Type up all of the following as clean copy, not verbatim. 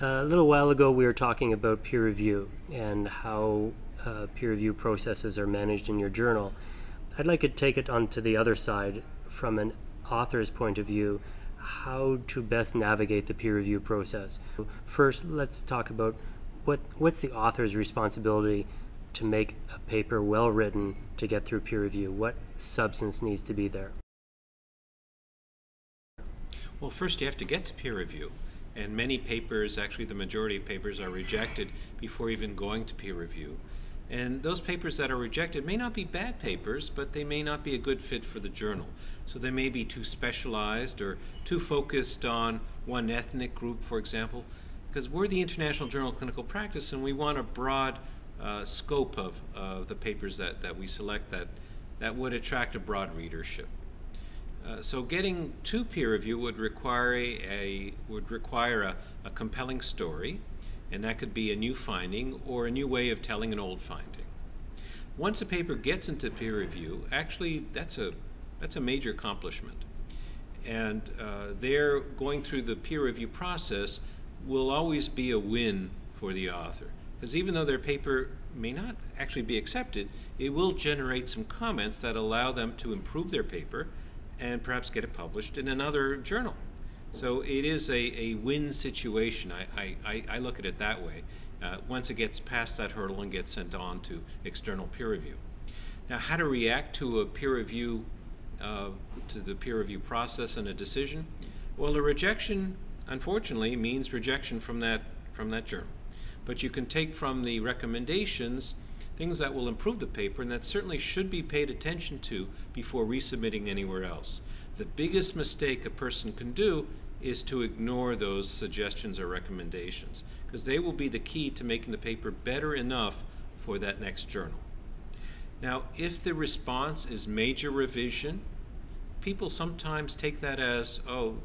A little while ago we were talking about peer review and how peer review processes are managed in your journal. I'd like to take it onto the other side from an author's point of view, how to best navigate the peer review process. First, let's talk about what's the author's responsibility to make a paper well written to get through peer review. What substance needs to be there? Well, first you have to get to peer review, and many papers, actually the majority of papers, are rejected before even going to peer review. And those papers that are rejected may not be bad papers, but they may not be a good fit for the journal. So they may be too specialized or too focused on one ethnic group, for example, because we're the International Journal of Clinical Practice and we want a broad scope of the papers that we select that would attract a broad readership. So getting to peer review would require a compelling story, and that could be a new finding or a new way of telling an old finding. Once a paper gets into peer review, actually that's a major accomplishment. And their going through the peer review process will always be a win for the author, because even though their paper may not actually be accepted, it will generate some comments that allow them to improve their paper and perhaps get it published in another journal. So it is a win situation. I look at it that way. Once it gets past that hurdle and gets sent on to external peer review. Now, how to react to a peer review, to the peer review process and a decision? Well, a rejection, unfortunately, means rejection from that journal. But you can take from the recommendations things that will improve the paper, and that certainly should be paid attention to before resubmitting anywhere else. The biggest mistake a person can do is to ignore those suggestions or recommendations, because they will be the key to making the paper better enough for that next journal. Now, if the response is major revision, people sometimes take that as, oh,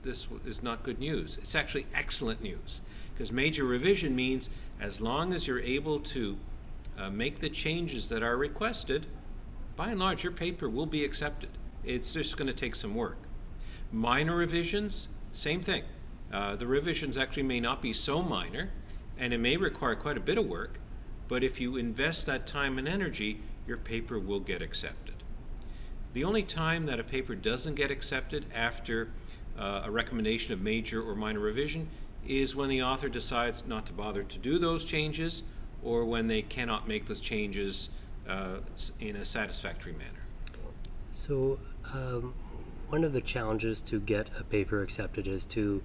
this is not good news. It's actually excellent news, because major revision means as long as you're able to make the changes that are requested, by and large your paper will be accepted. It's just going to take some work. Minor revisions, same thing. The revisions actually may not be so minor, and it may require quite a bit of work, but if you invest that time and energy, your paper will get accepted. The only time that a paper doesn't get accepted after a recommendation of major or minor revision is when the author decides not to bother to do those changes, or when they cannot make those changes in a satisfactory manner. So one of the challenges to get a paper accepted is to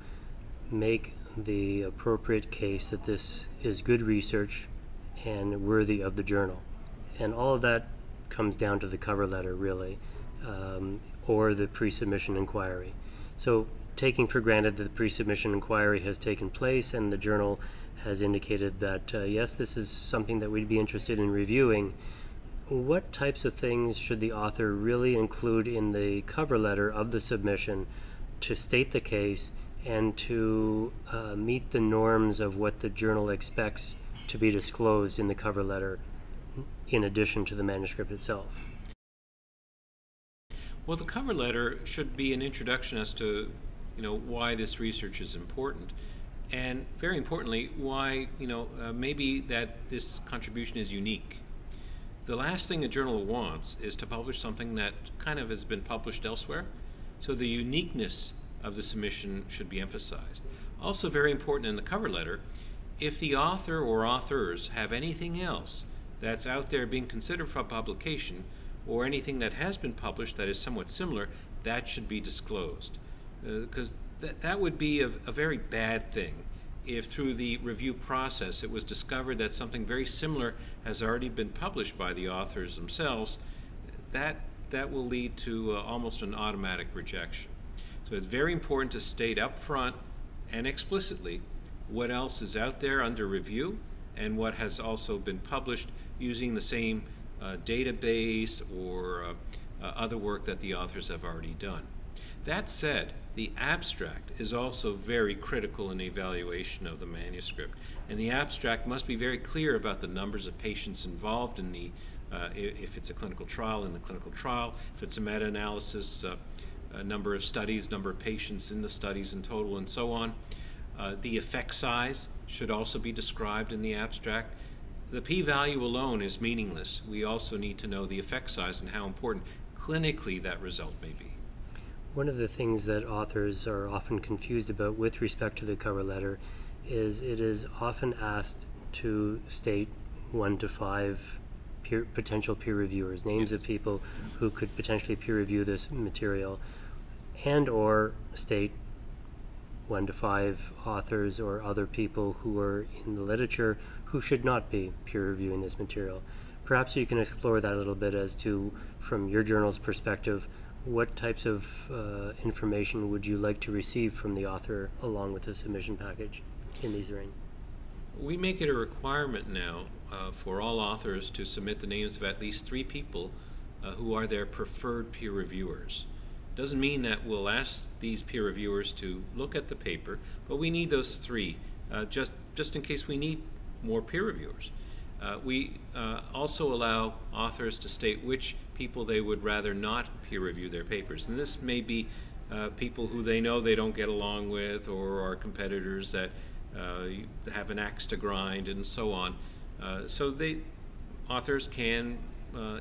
make the appropriate case that this is good research and worthy of the journal. And all of that comes down to the cover letter, really, or the pre-submission inquiry. So taking for granted that the pre-submission inquiry has taken place and the journal has indicated that yes, this is something that we'd be interested in reviewing, what types of things should the author really include in the cover letter of the submission to state the case and to meet the norms of what the journal expects to be disclosed in the cover letter in addition to the manuscript itself? Well, the cover letter should be an introduction as to why this research is important, and very importantly, why maybe that this contribution is unique. The last thing a journal wants is to publish something that kind of has been published elsewhere, so the uniqueness of the submission should be emphasized. Also very important in the cover letter, if the author or authors have anything else that's out there being considered for publication, or anything that has been published that is somewhat similar, that should be disclosed. Because that would be a very bad thing if through the review process it was discovered that something very similar has already been published by the authors themselves. That will lead to almost an automatic rejection. So it's very important to state up front and explicitly what else is out there under review and what has also been published using the same database or other work that the authors have already done. That said, the abstract is also very critical in the evaluation of the manuscript, and the abstract must be very clear about the numbers of patients involved in the if it's a clinical trial, in the clinical trial, if it's a meta-analysis, number of studies, number of patients in the studies in total, and so on. The effect size should also be described in the abstract. The p-value alone is meaningless. We also need to know the effect size and how important clinically that result may be. One of the things that authors are often confused about with respect to the cover letter is it is often asked to state 1 to 5 potential peer reviewers, names Yes. of people who could potentially peer review this material, and or state 1 to 5 authors or other people who are in the literature who should not be peer reviewing this material. Perhaps you can explore that a little bit as to, from your journal's perspective, what types of information would you like to receive from the author along with the submission package in these arrangements? We make it a requirement now for all authors to submit the names of at least 3 people who are their preferred peer reviewers. Doesn't mean that we'll ask these peer reviewers to look at the paper, but we need those 3 just in case we need more peer reviewers. We also allow authors to state which people they would rather not peer review their papers, and this may be people who they know they don't get along with, or are competitors that have an axe to grind, and so on. So authors can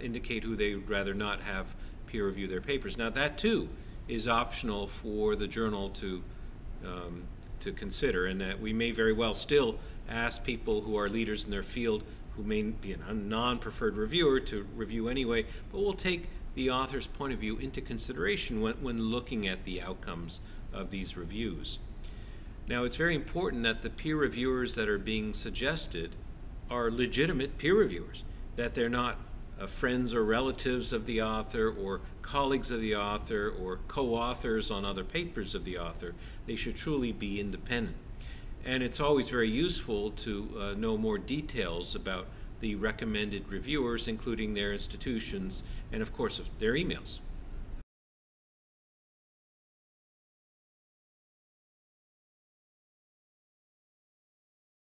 indicate who they would rather not have peer review their papers. Now that too is optional for the journal to consider, and that we may very well still ask people who are leaders in their field who may be a non-preferred reviewer to review anyway, but we'll take the author's point of view into consideration when looking at the outcomes of these reviews. Now, it's very important that the peer reviewers that are being suggested are legitimate peer reviewers, that they're not friends or relatives of the author, or colleagues of the author, or co-authors on other papers of the author. They should truly be independent. And it's always very useful to know more details about the recommended reviewers, including their institutions and, of course, their emails.